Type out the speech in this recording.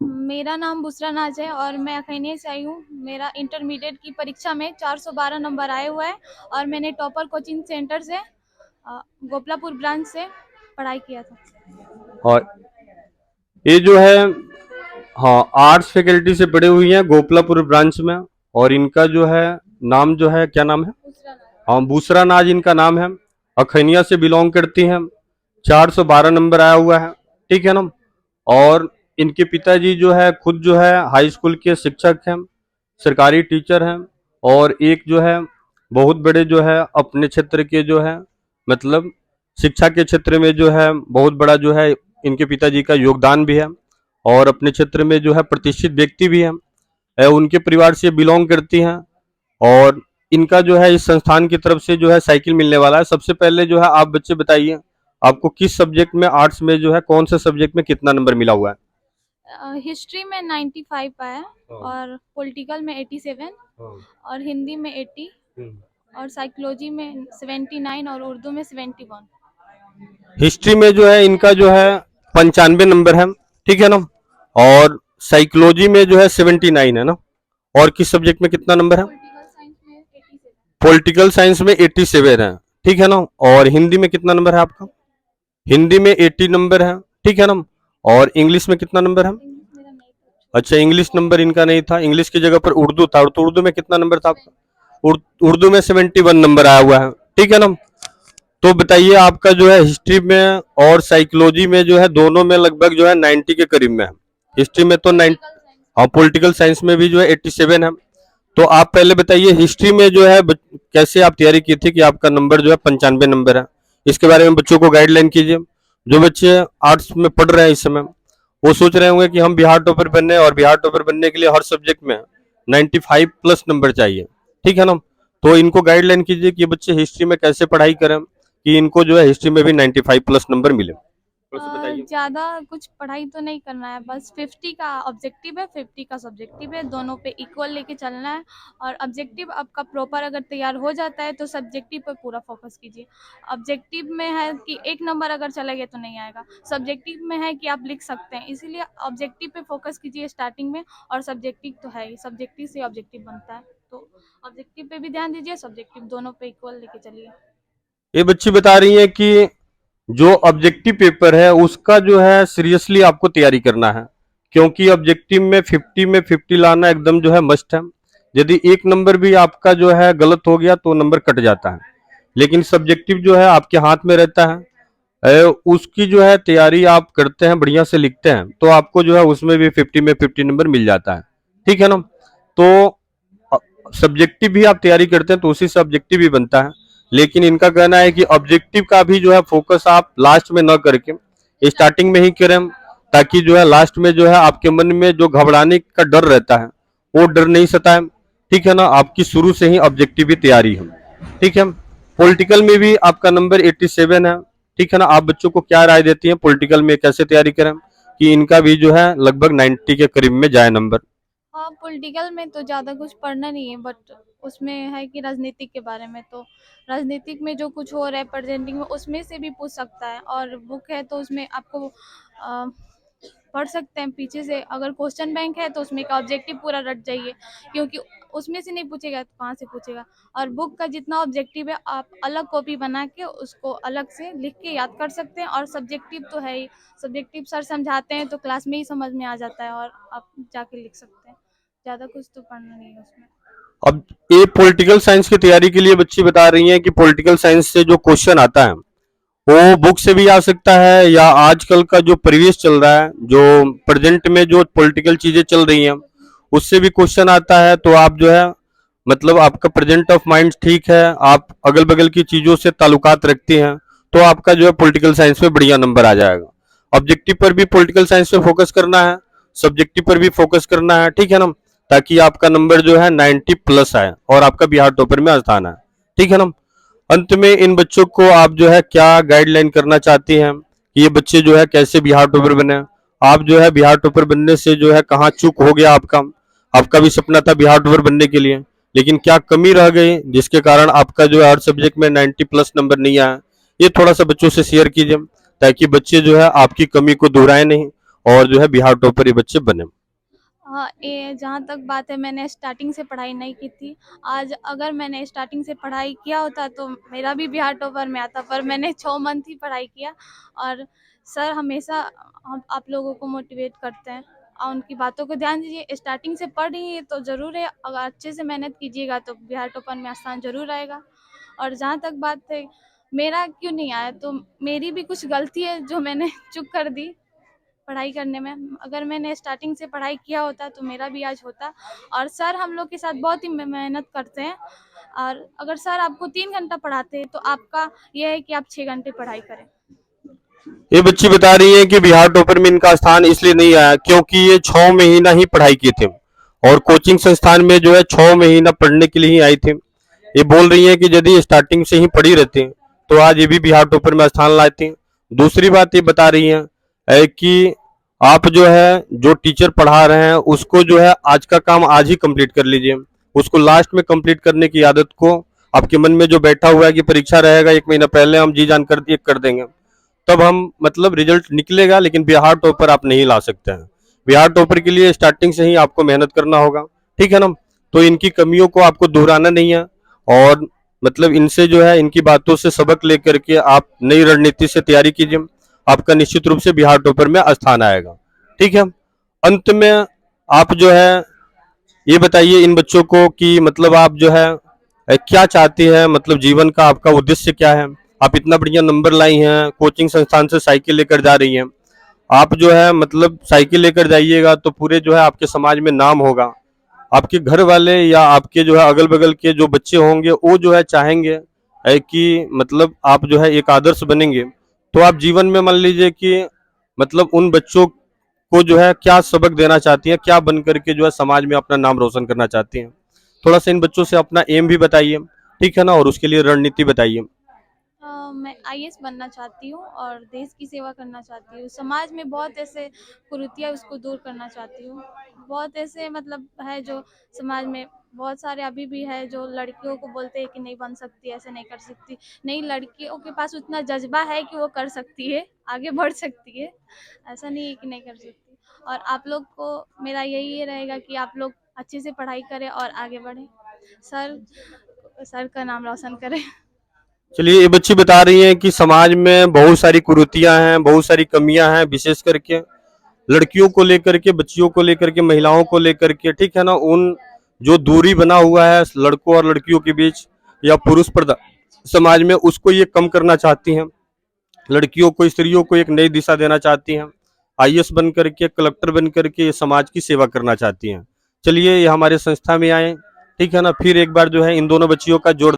मेरा नाम बुसरा नाज है और मैं अखैनी से आई हूँ। मेरा इंटरमीडिएट की परीक्षा में 412 नंबर आए हुआ है और मैंने टॉपर कोचिंग सेंटर से गोपलापुर ब्रांच से पढ़ाई किया था। और ये जो है, हाँ, आर्ट्स फैकल्टी से पढ़ी हुई हैं गोपलापुर ब्रांच में। और इनका जो है नाम जो है, क्या नाम है? बुसरा नाज। हाँ, बूसरा नाज इनका नाम है। अखैनिया से बिलोंग करती हैं। 412 नंबर आया हुआ है, ठीक है ना। और इनके पिताजी जो है खुद जो है हाई स्कूल के शिक्षक हैं, सरकारी टीचर हैं। और एक जो है बहुत बड़े जो है अपने क्षेत्र के जो है, मतलब शिक्षा के क्षेत्र में जो है बहुत बड़ा जो है इनके पिताजी का योगदान भी है। और अपने क्षेत्र में जो है प्रतिष्ठित व्यक्ति भी हैं। उनके परिवार से बिलोंग करती हैं। और इनका जो है इस संस्थान की तरफ से जो है साइकिल मिलने वाला है। सबसे पहले जो है आप बच्चे बताइए, आपको किस सब्जेक्ट में, आर्ट्स में जो है कौन से सब्जेक्ट में कितना नंबर मिला हुआ है? हिस्ट्री में 95 आया हाँ, और पॉलिटिकल में 87 हाँ, और हिंदी में 80 और साइकोलॉजी में 79 और उर्दू में 71। हिस्ट्री में जो है इनका जो है 95 नंबर है, ठीक है ना। और साइकोलॉजी में जो है 79 है ना। और किस सब्जेक्ट में कितना नंबर है? पॉलिटिकल साइंस में 87। पॉलिटिकल साइंस में 87 है, ठीक है ना। और हिंदी में कितना नंबर है आपका? हिंदी में 80 नंबर है, ठीक है ना। और इंग्लिश में कितना नंबर है? इंग्लिश मेरा नहीं था। अच्छा, इंग्लिश नंबर इनका नहीं था, इंग्लिश की जगह पर उर्दू था। तो उर्दू में कितना नंबर था आपका? 70। उर्दू में 71 नंबर आया हुआ है, ठीक है ना। तो बताइए, आपका जो है हिस्ट्री में और साइकोलॉजी में जो है दोनों में लगभग जो है 90 के करीब में है। हिस्ट्री में तो 90, पॉलिटिकल साइंस और पॉलिटिकल साइंस में भी जो है 87 है। तो आप पहले बताइए, हिस्ट्री में जो है कैसे आप तैयारी की थी कि आपका नंबर जो है 95 नंबर है? इसके बारे में बच्चों को गाइडलाइन कीजिए। जो बच्चे आर्ट्स में पढ़ रहे हैं इस समय, वो सोच रहे होंगे कि हम बिहार टॉपर बनने हैं, और बिहार टॉपर बनने के लिए हर सब्जेक्ट में 95 प्लस नंबर चाहिए, ठीक है ना। तो इनको गाइडलाइन कीजिए कि बच्चे हिस्ट्री में कैसे पढ़ाई करें कि इनको जो है हिस्ट्री में भी 95 प्लस नंबर मिले। थोड़ा सा बताइए। ज़्यादा कुछ पढ़ाई तो नहीं करना है, बस 50 का ऑब्जेक्टिव है, 50 का सब्जेक्टिव है, दोनों पे इक्वल लेके चलना है। और ऑब्जेक्टिव आपका प्रॉपर अगर तैयार हो जाता है तो सब्जेक्टिव पर पूरा फोकस कीजिए। ऑब्जेक्टिव में है कि एक नंबर अगर चला गया तो नहीं आएगा, सब्जेक्टिव में है कि आप लिख सकते हैं, इसीलिए ऑब्जेक्टिव पे फोकस कीजिए स्टार्टिंग में। और सब्जेक्टिव तो है ही, सब्जेक्टिव से ऑब्जेक्टिव बनता है, तो ऑब्जेक्टिव पे भी ध्यान दीजिए, सब्जेक्टिव दोनों पे इक्वल लेके चलिए। ये बच्ची बता रही है कि जो ऑब्जेक्टिव पेपर है उसका जो है सीरियसली आपको तैयारी करना है, क्योंकि ऑब्जेक्टिव में 50 लाना एकदम जो है मस्ट है। यदि एक नंबर भी आपका जो है गलत हो गया तो नंबर कट जाता है। लेकिन सब्जेक्टिव जो है आपके हाथ में रहता है। उसकी जो है तैयारी आप करते हैं, बढ़िया से लिखते हैं, तो आपको जो है उसमें भी 50 नंबर मिल जाता है, ठीक है ना। तो सब्जेक्टिव भी आप तैयारी करते हैं तो उसी से ऑब्जेक्टिव भी बनता है। लेकिन इनका कहना है कि ऑब्जेक्टिव का भी जो है फोकस आप लास्ट में न करके स्टार्टिंग में ही करें, ताकि जो है लास्ट में जो है आपके मन में जो घबराने का डर रहता है वो डर नहीं सताए, ठीक है ना। आपकी शुरू से ही ऑब्जेक्टिव की तैयारी है, ठीक है। पॉलिटिकल में भी आपका नंबर 87 है, ठीक है ना। आप बच्चों को क्या राय देती हैं, पॉलिटिकल में कैसे तैयारी करें कि इनका भी जो है लगभग 90 के करीब में जाए नंबर? हाँ, पॉलिटिकल में तो ज़्यादा कुछ पढ़ना नहीं है, बट उसमें है कि राजनीतिक के बारे में, तो राजनीतिक में जो कुछ हो रहा है प्रेजेंटिंग में उसमें से भी पूछ सकता है। और बुक है तो उसमें आपको पढ़ सकते हैं पीछे से। अगर क्वेश्चन बैंक है तो उसमें का ऑब्जेक्टिव पूरा रट जाइए, क्योंकि उसमें से नहीं पूछेगा तो कहाँ से पूछेगा। और बुक का जितना ऑब्जेक्टिव है आप अलग कॉपी बना के उसको अलग से लिख के याद कर सकते हैं। और सब्जेक्टिव तो है ही, सब्जेक्टिव सर समझाते हैं तो क्लास में ही समझ में आ जाता है और आप जाके लिख सकते हैं। ज़्यादा कुछ तो पढ़ना नहीं है उसमें। अब ये पॉलिटिकल साइंस की तैयारी के लिए बच्ची बता रही हैं कि पॉलिटिकल साइंस से जो क्वेश्चन आता है वो बुक से भी आ सकता है, या आजकल का जो परिवेश चल रहा है, जो प्रेजेंट में जो पॉलिटिकल चीजें चल रही हैं उससे भी क्वेश्चन आता है। तो आप जो है, मतलब आपका प्रेजेंट ऑफ माइंड ठीक है, आप अगल बगल की चीजों से ताल्लुकात रखती हैं, तो आपका जो है पॉलिटिकल साइंस में बढ़िया नंबर आ जाएगा। ऑब्जेक्टिव पर भी पॉलिटिकल साइंस पे फोकस करना है, सब्जेक्टिव पर भी फोकस करना है, ठीक है ना, ताकि आपका नंबर जो है 90 प्लस आए और आपका बिहार टॉपर में स्थान है, ठीक है ना। अंत में इन बच्चों को आप जो है क्या गाइडलाइन करना चाहती हैं कि ये बच्चे जो है कैसे बिहार टॉपर बने? आप जो है बिहार टॉपर बनने से जो है कहाँ चूक हो गया आपका? आपका भी सपना था बिहार टॉपर बनने के लिए, लेकिन क्या कमी रह गई जिसके कारण आपका जो है हर सब्जेक्ट में 90 प्लस नंबर नहीं आया? ये थोड़ा सा बच्चों से शेयर कीजिए, ताकि बच्चे जो है आपकी कमी को दोहराए नहीं और जो है बिहार टॉपर ये बच्चे बने। हाँ, ये जहाँ तक बात है, मैंने स्टार्टिंग से पढ़ाई नहीं की थी। आज अगर मैंने स्टार्टिंग से पढ़ाई किया होता तो मेरा भी बिहार टॉपर में आता, पर मैंने 6 मंथ ही पढ़ाई किया। और सर हमेशा हम आप लोगों को मोटिवेट करते हैं और उनकी बातों को ध्यान दीजिए। स्टार्टिंग से पढ़ रही है तो ज़रूर है, अगर अच्छे से मेहनत कीजिएगा तो बिहार टॉपर में स्थान ज़रूर आएगा। और जहाँ तक बात है मेरा क्यों नहीं आया, तो मेरी भी कुछ गलती है जो मैंने चूक कर दी पढ़ाई करने में। अगर मैंने स्टार्टिंग से पढ़ाई किया होता तो मेरा भी आज होता। और सर हम लोग के साथ बहुत ही मेहनत करते हैं। और अगर सर आपको 3 घंटा पढ़ाते हैं तो आपका यह है कि आप 6 घंटे पढ़ाई करें। ये बच्ची बता रही है कि बिहार टॉपर में इनका स्थान इसलिए नहीं आया क्योंकि ये 6 महीना ही पढ़ाई किए थे और कोचिंग संस्थान में जो है 6 महीना पढ़ने के लिए ही आई थी। ये बोल रही है कि यदि स्टार्टिंग से ही पढ़ी रहती तो आज ये भी बिहार टॉपर में स्थान लाती। दूसरी बात ये बता रही है कि आप जो है जो टीचर पढ़ा रहे हैं उसको जो है आज का काम आज ही कंप्लीट कर लीजिए। उसको लास्ट में कंप्लीट करने की आदत को आपके मन में जो बैठा हुआ है कि परीक्षा रहेगा 1 महीना पहले हम जी जान कर देंगे, तब हम मतलब रिजल्ट निकलेगा, लेकिन बिहार टॉपर आप नहीं ला सकते हैं। बिहार टॉपर के लिए स्टार्टिंग से ही आपको मेहनत करना होगा, ठीक है ना। तो इनकी कमियों को आपको दोहराना नहीं है और मतलब इनसे जो है इनकी बातों से सबक लेकर के आप नई रणनीति से तैयारी कीजिए। आपका निश्चित रूप से बिहार टॉपर में स्थान आएगा, ठीक है। अंत में आप जो है ये बताइए इन बच्चों को कि मतलब आप जो है क्या चाहती है, मतलब जीवन का आपका उद्देश्य क्या है। आप इतना बढ़िया नंबर लाई हैं, कोचिंग संस्थान से साइकिल लेकर जा रही हैं। आप जो है मतलब साइकिल लेकर जाइएगा तो पूरे जो है आपके समाज में नाम होगा। आपके घर वाले या आपके जो है अगल बगल के जो बच्चे होंगे वो जो है चाहेंगे कि मतलब आप जो है एक आदर्श बनेंगे। तो आप जीवन में मान लीजिए कि मतलब उन बच्चों को जो है क्या सबक देना चाहती हैं, क्या बन करके जो है समाज में अपना नाम रोशन करना चाहती हैं। थोड़ा सा इन बच्चों से अपना एम भी बताइए, ठीक है ना, और उसके लिए रणनीति बताइए। मैं आईएएस बनना चाहती हूँ और देश की सेवा करना चाहती हूँ। समाज में बहुत ऐसे कुरीतियाँ उसको दूर करना चाहती हूँ। बहुत ऐसे मतलब है जो समाज में बहुत सारे अभी भी है जो लड़कियों को बोलते हैं कि नहीं बन सकती, ऐसे नहीं कर सकती। नहीं, लड़कियों के पास उतना जज्बा है कि वो कर सकती है, आगे बढ़ सकती है। ऐसा नहीं है कि नहीं कर सकती। और आप लोग को मेरा यही रहेगा कि आप लोग अच्छे से पढ़ाई करें और आगे बढ़ें। सर सर का नाम रोशन करें। चलिए, ये बच्ची बता रही हैं कि समाज में बहुत सारी कुरीतियां हैं, बहुत सारी कमियां हैं, विशेष करके लड़कियों को लेकर के, बच्चियों को लेकर के, महिलाओं को लेकर के, ठीक है ना। उन जो दूरी बना हुआ है लड़कों और लड़कियों के बीच या पुरुष प्रधान समाज में, उसको ये कम करना चाहती हैं। लड़कियों को, स्त्रियों को एक नई दिशा देना चाहती हैं। आईएएस बन करके, कलेक्टर बन करके ये समाज की सेवा करना चाहती हैं। चलिए, ये हमारे संस्था में आए, ठीक है ना। फिर एक बार जो है इन दोनों बच्चियों का जोड़